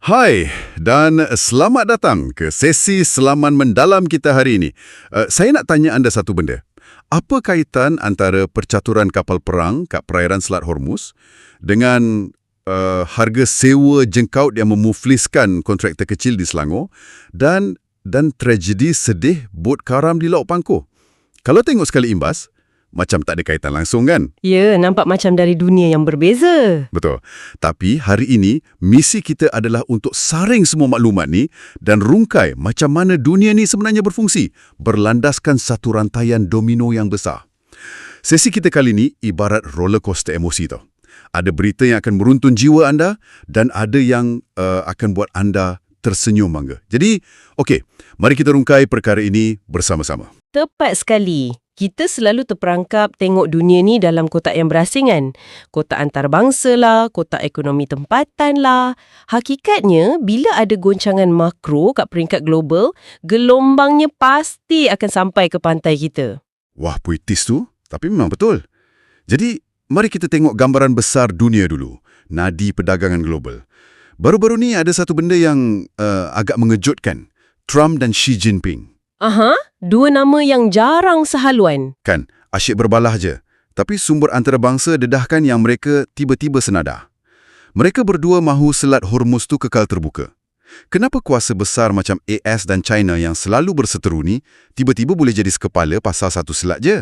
Hai dan selamat datang ke sesi Selaman Mendalam kita hari ini. Saya nak tanya anda satu benda. Apa kaitan antara percaturan kapal perang kat perairan Selat Hormuz dengan harga sewa jengkaut yang memufliskan kontraktor kecil di Selangor dan tragedi sedih bot karam di Laut Pangkor? Kalau tengok sekali imbas, macam tak ada kaitan langsung kan? Ya, nampak macam dari dunia yang berbeza. Betul. Tapi hari ini, misi kita adalah untuk saring semua maklumat ni dan rungkai macam mana dunia ni sebenarnya berfungsi, berlandaskan satu rantaian domino yang besar. Sesi kita kali ni ibarat roller coaster emosi tau. Ada berita yang akan meruntun jiwa anda dan ada yang akan buat anda tersenyum bangga. Jadi, okey, mari kita rungkai perkara ini bersama-sama. Tepat sekali. Kita selalu terperangkap tengok dunia ni dalam kotak yang berasingan. Kotak antarabangsa lah, kotak ekonomi tempatan lah. Hakikatnya, bila ada goncangan makro kat peringkat global, gelombangnya pasti akan sampai ke pantai kita. Wah, puitis tu. Tapi memang betul. Jadi, mari kita tengok gambaran besar dunia dulu. Nadi perdagangan global. Baru-baru ni ada satu benda yang agak mengejutkan. Trump dan Xi Jinping. Aha, dua nama yang jarang sehaluan. Kan, asyik berbalah je. Tapi sumber antarabangsa dedahkan yang mereka tiba-tiba senada. Mereka berdua mahu Selat Hormuz tu kekal terbuka. Kenapa kuasa besar macam AS dan China yang selalu berseteru ni tiba-tiba boleh jadi sekepala pasal satu selat je?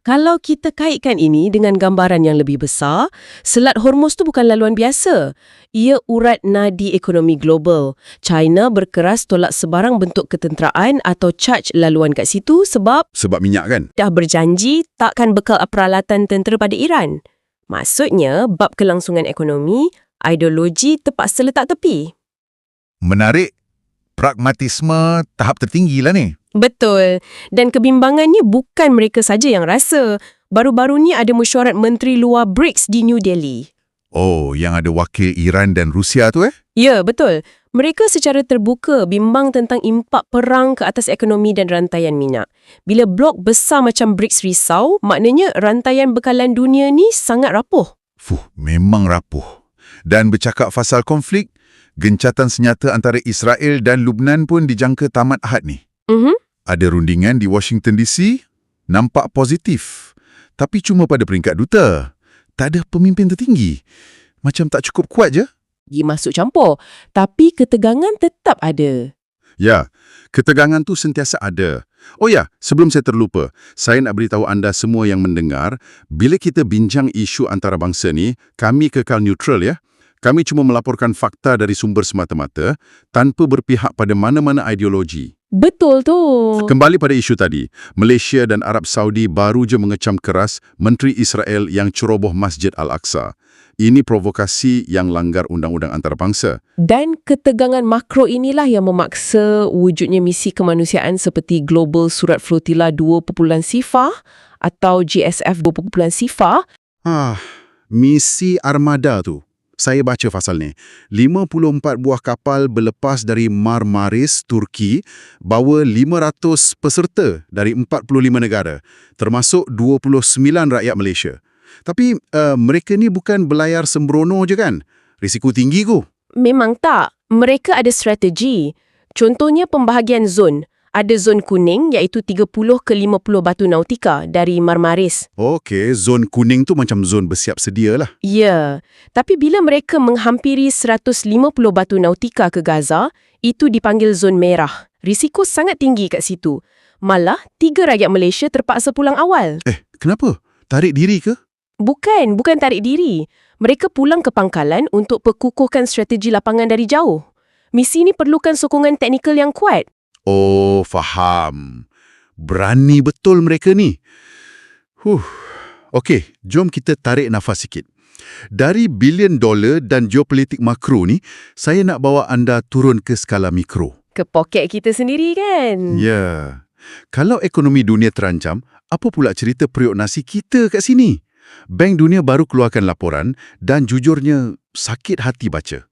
Kalau kita kaitkan ini dengan gambaran yang lebih besar, Selat Hormuz tu bukan laluan biasa. Ia urat nadi ekonomi global. China berkeras tolak sebarang bentuk ketenteraan atau charge laluan kat situ sebab Minyak kan? dah berjanji takkan bekal peralatan tentera pada Iran. Maksudnya, bab kelangsungan ekonomi, ideologi terpaksa letak tepi. Menarik. Pragmatisme tahap tertinggi lah ni. Betul. Dan kebimbangannya bukan mereka saja yang rasa. Baru-baru ni ada mesyuarat Menteri Luar BRICS di New Delhi. Oh, yang ada wakil Iran dan Rusia tu Ya, betul. Mereka secara terbuka bimbang tentang impak perang ke atas ekonomi dan rantaian minyak. Bila blok besar macam BRICS risau, maknanya rantaian bekalan dunia ni sangat rapuh. Memang rapuh. Dan bercakap pasal konflik, gencatan senjata antara Israel dan Lubnan pun dijangka tamat Ahad ni. Ada rundingan di Washington DC, nampak positif. Tapi cuma pada peringkat duta. Tak ada pemimpin tertinggi. Macam tak cukup kuat je. Pergi masuk campur. Tapi ketegangan tetap ada. Ya, ketegangan tu sentiasa ada. Oh ya, sebelum saya terlupa, saya nak beritahu anda semua yang mendengar, bila kita bincang isu antarabangsa ni, kami kekal neutral ya. Kami cuma melaporkan fakta dari sumber semata-mata tanpa berpihak pada mana-mana ideologi. Betul tu. Kembali pada isu tadi, Malaysia dan Arab Saudi baru je mengecam keras Menteri Israel yang ceroboh Masjid Al-Aqsa. Ini provokasi yang langgar undang-undang antarabangsa. Dan ketegangan makro inilah yang memaksa wujudnya misi kemanusiaan seperti Global Surat Flotilla 2.0 atau GSF 2.0. Misi armada tu. Saya baca pasal ni. 54 buah kapal berlepas dari Marmaris, Turki, bawa 500 peserta dari 45 negara, termasuk 29 rakyat Malaysia. Tapi mereka ni bukan belayar sembrono je kan? Risiko tinggi ku. Memang tak. Mereka ada strategi. Contohnya pembahagian zon. Ada zon kuning iaitu 30 ke 50 batu nautika dari Marmaris. Okey, zon kuning tu macam zon bersiap sedia lah. Ya, tapi bila mereka menghampiri 150 batu nautika ke Gaza, itu dipanggil zon merah. Risiko sangat tinggi kat situ. Malah, 3 rakyat Malaysia terpaksa pulang awal. Kenapa? Tarik diri ke? Bukan tarik diri. Mereka pulang ke pangkalan untuk perkukuhkan strategi lapangan dari jauh. Misi ni perlukan sokongan teknikal yang kuat. Oh, faham. Berani betul mereka ni. Okey, jom kita tarik nafas sikit. Dari bilion dolar dan geopolitik makro ni, saya nak bawa anda turun ke skala mikro. Ke poket kita sendiri kan? Ya. Kalau ekonomi dunia terancam, apa pula cerita periuk nasi kita kat sini? Bank Dunia baru keluarkan laporan dan jujurnya sakit hati baca.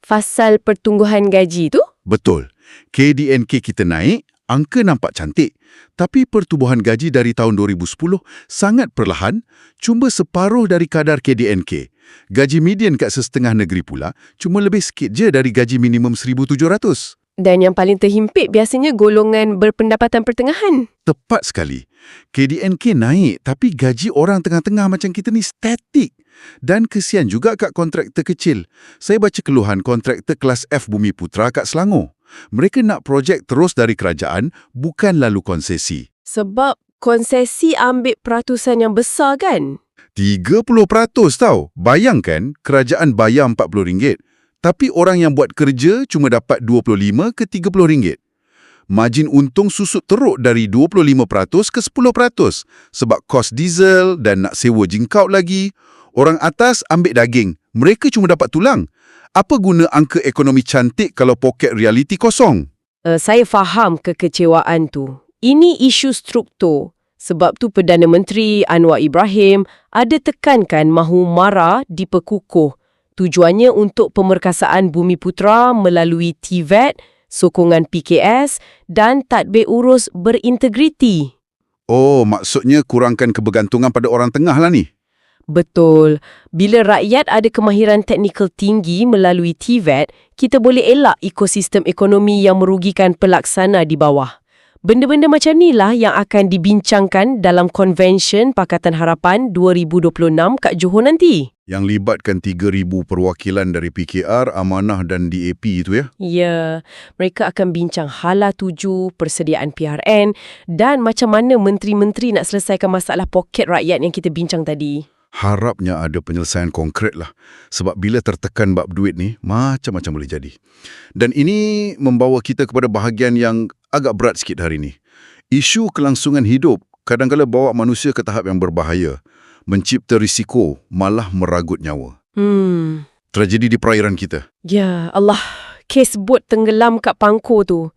Fasal pertumbuhan gaji tu? Betul. KDNK kita naik, angka nampak cantik. Tapi pertumbuhan gaji dari tahun 2010 sangat perlahan, cuma separuh dari kadar KDNK. Gaji median kat setengah negeri pula cuma lebih sikit je dari gaji minimum 1,700. Dan yang paling terhimpit biasanya golongan berpendapatan pertengahan. Tepat sekali. KDNK naik tapi gaji orang tengah-tengah macam kita ni statik. Dan kesian juga kat kontraktor kecil. Saya baca keluhan kontraktor kelas F Bumi Putra kat Selangor. Mereka nak projek terus dari kerajaan, bukan lalu konsesi. Sebab konsesi ambil peratusan yang besar kan? 30% tau. Bayangkan kerajaan bayar RM40. Tapi orang yang buat kerja cuma dapat RM25 ke RM30. Margin untung susut teruk dari 25% ke 10% sebab kos diesel dan nak sewa jingkaut lagi. Orang atas ambil daging, mereka cuma dapat tulang. Apa guna angka ekonomi cantik kalau poket realiti kosong? Saya faham kekecewaan tu. Ini isu struktur. Sebab tu Perdana Menteri Anwar Ibrahim ada tekankan mahu MARA diperkukuh. Tujuannya untuk pemerkasaan Bumi Putra melalui TVET, sokongan PKS dan tadbir urus berintegriti. Oh, maksudnya kurangkan kebergantungan pada orang tengah lah ni. Betul. Bila rakyat ada kemahiran teknikal tinggi melalui TVET, kita boleh elak ekosistem ekonomi yang merugikan pelaksana di bawah. Benda-benda macam inilah yang akan dibincangkan dalam Konvensyen Pakatan Harapan 2026 kat Johor nanti. Yang libatkan 3,000 perwakilan dari PKR, Amanah dan DAP itu ya? Ya, mereka akan bincang hala tuju, persediaan PRN dan macam mana menteri-menteri nak selesaikan masalah poket rakyat yang kita bincang tadi. Harapnya ada penyelesaian konkret lah. Sebab bila tertekan bab duit ni, macam-macam boleh jadi. Dan ini membawa kita kepada bahagian yang agak berat sikit hari ni. Isu kelangsungan hidup kadang-kadang bawa manusia ke tahap yang berbahaya. Mencipta risiko, malah meragut nyawa. Tragedi di perairan kita. Ya Allah, kes bot tenggelam kat Pangkor tu.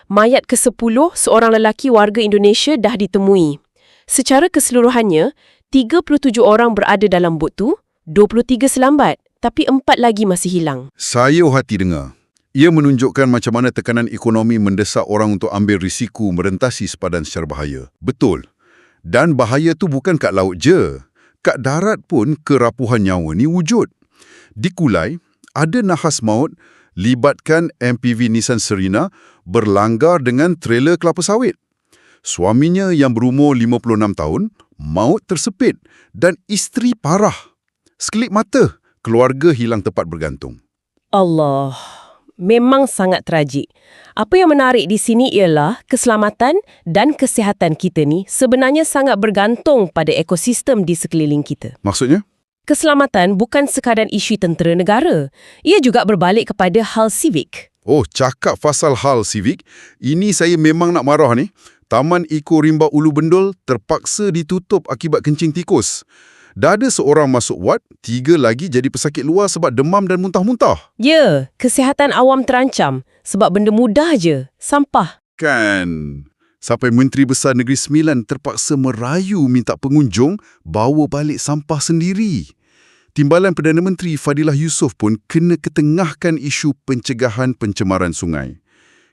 Mayat ke-10 seorang lelaki warga Indonesia dah ditemui. Secara keseluruhannya, 37 orang berada dalam bot tu, 23 selamat, tapi 4 lagi masih hilang. Saya hati dengar. Ia menunjukkan macam mana tekanan ekonomi mendesak orang untuk ambil risiko merentasi sepadan secara bahaya. Betul. Dan bahaya tu bukan kat laut je. Kat darat pun kerapuhan nyawa ni wujud. Di Kulai, ada nahas maut libatkan MPV Nissan Serena berlanggar dengan trailer kelapa sawit. Suaminya yang berumur 56 tahun, maut tersepit dan isteri parah. Sekelip mata, keluarga hilang tempat bergantung. Allah, memang sangat tragik. Apa yang menarik di sini ialah keselamatan dan kesihatan kita ni sebenarnya sangat bergantung pada ekosistem di sekeliling kita. Maksudnya? Keselamatan bukan sekadar isu tentera negara. Ia juga berbalik kepada hal sivik. Oh, cakap pasal hal sivik, ini saya memang nak marah ni. Taman Eko Rimba Ulu Bendul terpaksa ditutup akibat kencing tikus. Dah ada seorang masuk wad, 3 lagi jadi pesakit luar sebab demam dan muntah-muntah. Ya, kesihatan awam terancam sebab benda mudah je, sampah. Kan, sampai Menteri Besar Negeri Sembilan terpaksa merayu minta pengunjung bawa balik sampah sendiri. Timbalan Perdana Menteri Fadilah Yusof pun kena ketengahkan isu pencegahan pencemaran sungai.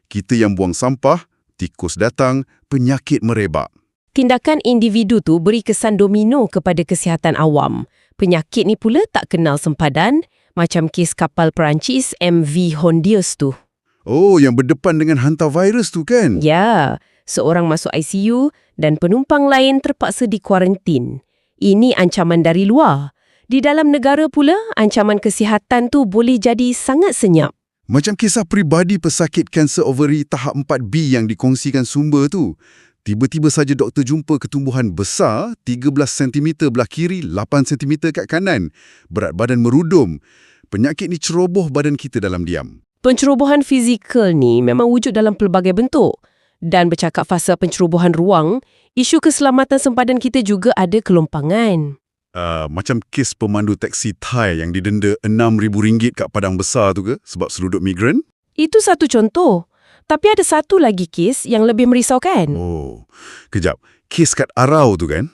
Kita yang buang sampah, tikus datang, penyakit merebak. Tindakan individu tu beri kesan domino kepada kesihatan awam. Penyakit ni pula tak kenal sempadan, macam kes kapal Perancis MV Hondius tu. Oh, yang berdepan dengan hantavirus tu kan? Ya, seorang masuk ICU dan penumpang lain terpaksa dikuarantin. Ini ancaman dari luar. Di dalam negara pula, ancaman kesihatan tu boleh jadi sangat senyap. Macam kisah peribadi pesakit kanser ovary tahap 4B yang dikongsikan sumber tu. Tiba-tiba saja doktor jumpa ketumbuhan besar 13 cm belah kiri, 8 cm kat kanan. Berat badan merudum. Penyakit ni ceroboh badan kita dalam diam. Pencerobohan fizikal ni memang wujud dalam pelbagai bentuk. Dan bercakap fasa pencerobohan ruang, isu keselamatan sempadan kita juga ada kelompangan. Macam kes pemandu taksi Thai yang didenda RM6,000 kat Padang Besar tu ke sebab seruduk migran? Itu satu contoh. Tapi ada satu lagi kes yang lebih merisaukan. Oh, kejap. Kes kat Arau tu kan?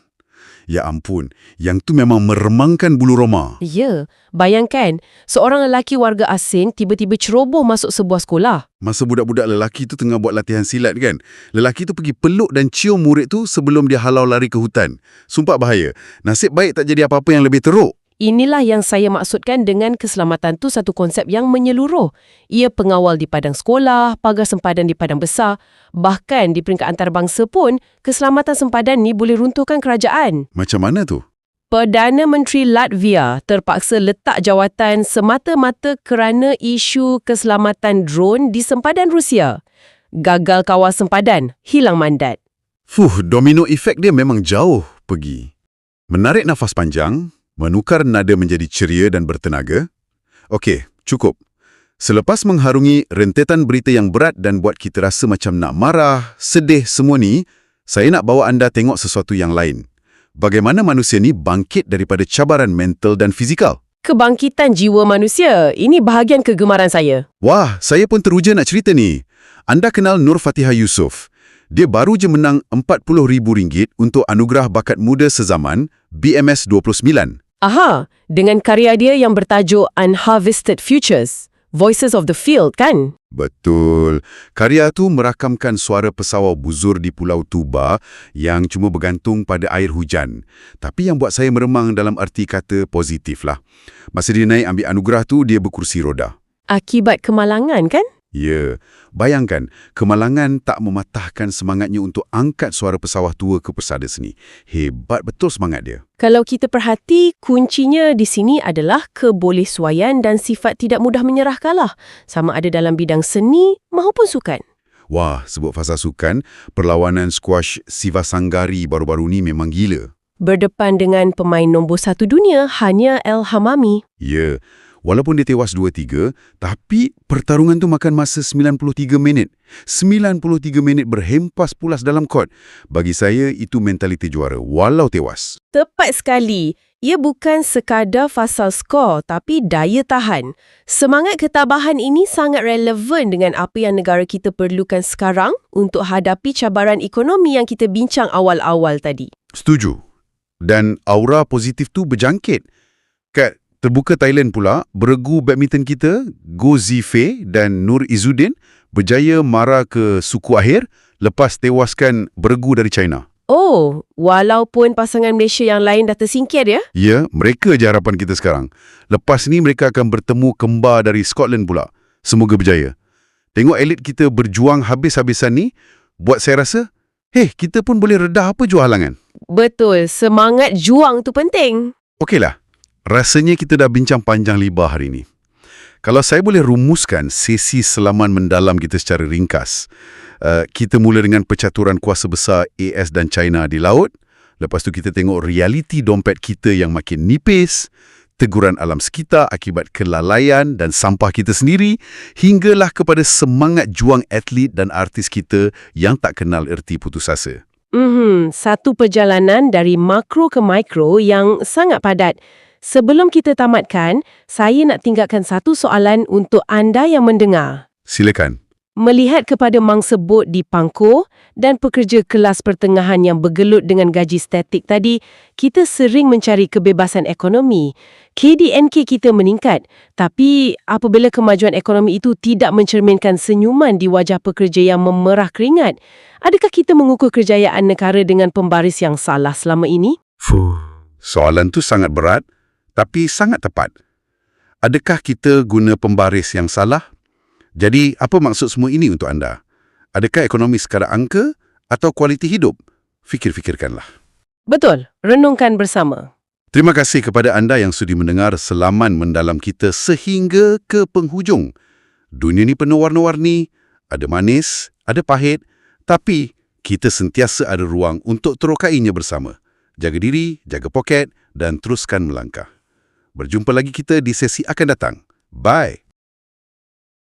Ya ampun, yang tu memang meremangkan bulu roma. Ya, bayangkan seorang lelaki warga asing tiba-tiba ceroboh masuk sebuah sekolah. Masa budak-budak lelaki tu tengah buat latihan silat kan, lelaki tu pergi peluk dan cium murid tu sebelum dia halau lari ke hutan. Sumpah bahaya. Nasib baik tak jadi apa-apa yang lebih teruk. Inilah yang saya maksudkan dengan keselamatan tu satu konsep yang menyeluruh. Ia pengawal di padang sekolah, pagar sempadan di padang besar, bahkan di peringkat antarabangsa pun, keselamatan sempadan ni boleh runtuhkan kerajaan. Macam mana tu? Perdana Menteri Latvia terpaksa letak jawatan semata-mata kerana isu keselamatan drone di sempadan Rusia. Gagal kawal sempadan, hilang mandat. Domino efek dia memang jauh pergi. Menarik nafas panjang, menukar nada menjadi ceria dan bertenaga. Okey, cukup. Selepas mengharungi rentetan berita yang berat dan buat kita rasa macam nak marah, sedih semua ni, saya nak bawa anda tengok sesuatu yang lain. Bagaimana manusia ni bangkit daripada cabaran mental dan fizikal. Kebangkitan jiwa manusia, ini bahagian kegemaran saya. Wah, saya pun teruja nak cerita ni. Anda kenal Nur Fatihah Yusof. Dia baru je menang RM40,000 untuk anugerah bakat muda sezaman BMS 29. Aha, dengan karya dia yang bertajuk Unharvested Futures, Voices of the Field, kan? Betul. Karya tu merakamkan suara pesawat buzur di Pulau Tuba yang cuma bergantung pada air hujan. Tapi yang buat saya meremang dalam arti kata positif lah. Masa dia naik ambil anugerah tu, dia berkursi roda. Akibat kemalangan, kan? Ya, bayangkan, kemalangan tak mematahkan semangatnya untuk angkat suara pesawat tua ke persada seni. Hebat betul semangat dia. Kalau kita perhati, kuncinya di sini adalah kebolehsuaian dan sifat tidak mudah menyerah kalah, sama ada dalam bidang seni maupun sukan. Wah, sebut fasa sukan, perlawanan squash Siva Sanggari baru-baru ni memang gila. Berdepan dengan pemain nombor 1 dunia, Hania El Hamami. Ya, walaupun dia tewas 2-3, tapi pertarungan tu makan masa 93 minit. 93 minit berhempas pulas dalam kort. Bagi saya, itu mentaliti juara, walau tewas. Tepat sekali. Ia bukan sekadar fasal skor, tapi daya tahan. Semangat ketabahan ini sangat relevan dengan apa yang negara kita perlukan sekarang untuk hadapi cabaran ekonomi yang kita bincang awal-awal tadi. Setuju. Dan aura positif tu berjangkit. Kat terbuka Thailand pula, beregu badminton kita, Go Zifei dan Nur Izzuddin berjaya mara ke suku akhir lepas tewaskan beregu dari China. Oh, walaupun pasangan Malaysia yang lain dah tersingkir ya? Ya, mereka je harapan kita sekarang. Lepas ni mereka akan bertemu kembar dari Scotland pula. Semoga berjaya. Tengok elit kita berjuang habis-habisan ni, buat saya rasa, kita pun boleh redah apa jua halangan. Betul, semangat juang tu penting. Okeylah. Rasanya kita dah bincang panjang lebar hari ini. Kalau saya boleh rumuskan sesi selaman mendalam kita secara ringkas, kita mula dengan percaturan kuasa besar AS dan China di laut, lepas tu kita tengok realiti dompet kita yang makin nipis, teguran alam sekitar akibat kelalaian dan sampah kita sendiri, hinggalah kepada semangat juang atlet dan artis kita yang tak kenal erti putus asa. Satu perjalanan dari makro ke mikro yang sangat padat. Sebelum kita tamatkan, saya nak tinggalkan satu soalan untuk anda yang mendengar. Silakan. Melihat kepada mangsa bot di Pangkor dan pekerja kelas pertengahan yang bergelut dengan gaji statik tadi, kita sering mencari kebebasan ekonomi. KDNK kita meningkat, tapi apabila kemajuan ekonomi itu tidak mencerminkan senyuman di wajah pekerja yang memerah keringat, adakah kita mengukur kejayaan negara dengan pembaris yang salah selama ini? Soalan tu sangat berat, tapi sangat tepat. Adakah kita guna pembaris yang salah? Jadi, apa maksud semua ini untuk anda? Adakah ekonomi sekadar angka atau kualiti hidup? Fikir-fikirkanlah. Betul, renungkan bersama. Terima kasih kepada anda yang sudi mendengar selaman mendalam kita sehingga ke penghujung. Dunia ni penuh warna-warni, ada manis, ada pahit, tapi kita sentiasa ada ruang untuk terokainya bersama. Jaga diri, jaga poket dan teruskan melangkah. Berjumpa lagi kita di sesi akan datang. Bye.